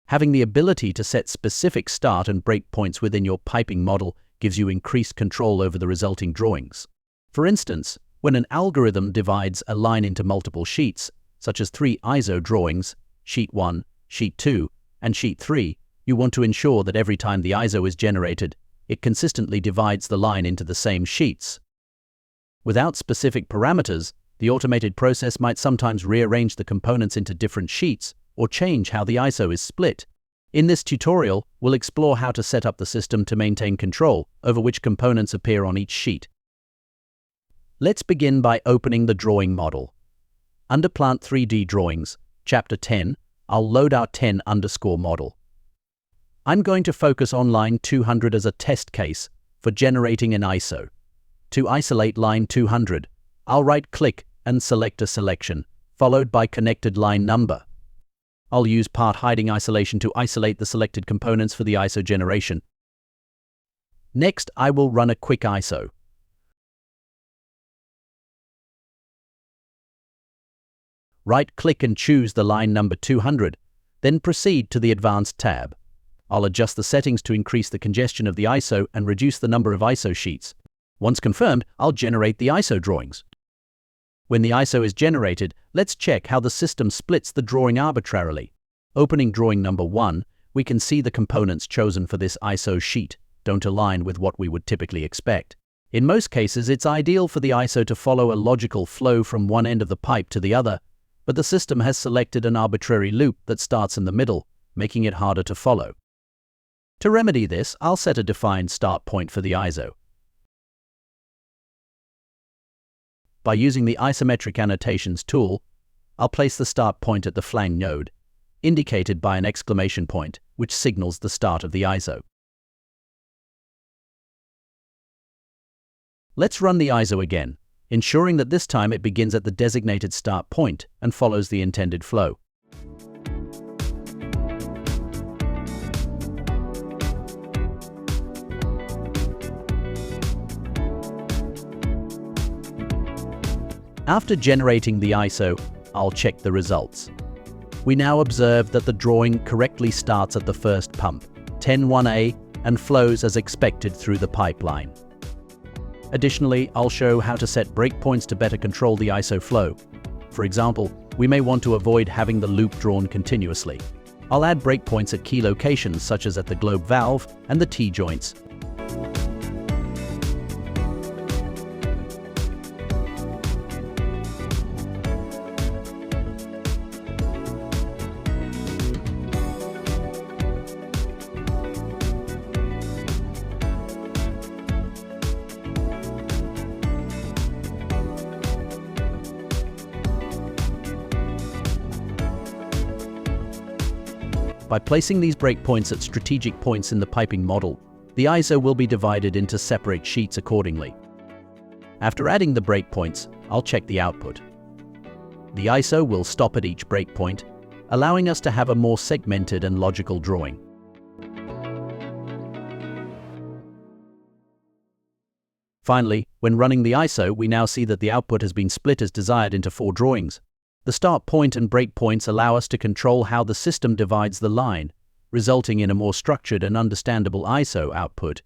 Having the ability to set specific start and break points within your piping model gives you increased control over the resulting drawings. For instance, when an algorithm divides a line into multiple sheets, such as 3 ISO drawings, Sheet 1, Sheet 2, and Sheet 3, you want to ensure that every time the ISO is generated, it consistently divides the line into the same sheets. Without specific parameters, the automated process might sometimes rearrange the components into different sheets or change how the ISO is split. In this tutorial, we'll explore how to set up the system to maintain control over which components appear on each sheet. Let's begin by opening the drawing model. Under Plant 3D Drawings, Chapter 10, I'll load our 10_ model. I'm going to focus on line 200 as a test case for generating an ISO. To isolate line 200, I'll right-click and select a selection, followed by connected line number. I'll use part hiding isolation to isolate the selected components for the ISO generation. Next, I will run a quick ISO. Right-click and choose the line number 200, then proceed to the Advanced tab. I'll adjust the settings to increase the congestion of the ISO and reduce the number of ISO sheets. Once confirmed, I'll generate the ISO drawings. When the ISO is generated, let's check how the system splits the drawing arbitrarily. Opening drawing number 1, we can see the components chosen for this ISO sheet don't align with what we would typically expect. In most cases, it's ideal for the ISO to follow a logical flow from one end of the pipe to the other, but the system has selected an arbitrary loop that starts in the middle, making it harder to follow. To remedy this, I'll set a defined start point for the ISO. By using the Isometric Annotations tool, I'll place the start point at the flange node, indicated by an exclamation point, which signals the start of the ISO. Let's run the ISO again, ensuring that this time it begins at the designated start point and follows the intended flow. After generating the ISO, I'll check the results. We now observe that the drawing correctly starts at the first pump, 10-1A, and flows as expected through the pipeline. Additionally, I'll show how to set breakpoints to better control the ISO flow. For example, we may want to avoid having the loop drawn continuously. I'll add breakpoints at key locations such as at the globe valve and the T-joints. By placing these breakpoints at strategic points in the piping model, the ISO will be divided into separate sheets accordingly. After adding the breakpoints, I'll check the output. The ISO will stop at each breakpoint, allowing us to have a more segmented and logical drawing. Finally, when running the ISO, we now see that the output has been split as desired into 4 drawings. The start point and breakpoints allow us to control how the system divides the line, resulting in a more structured and understandable ISO output.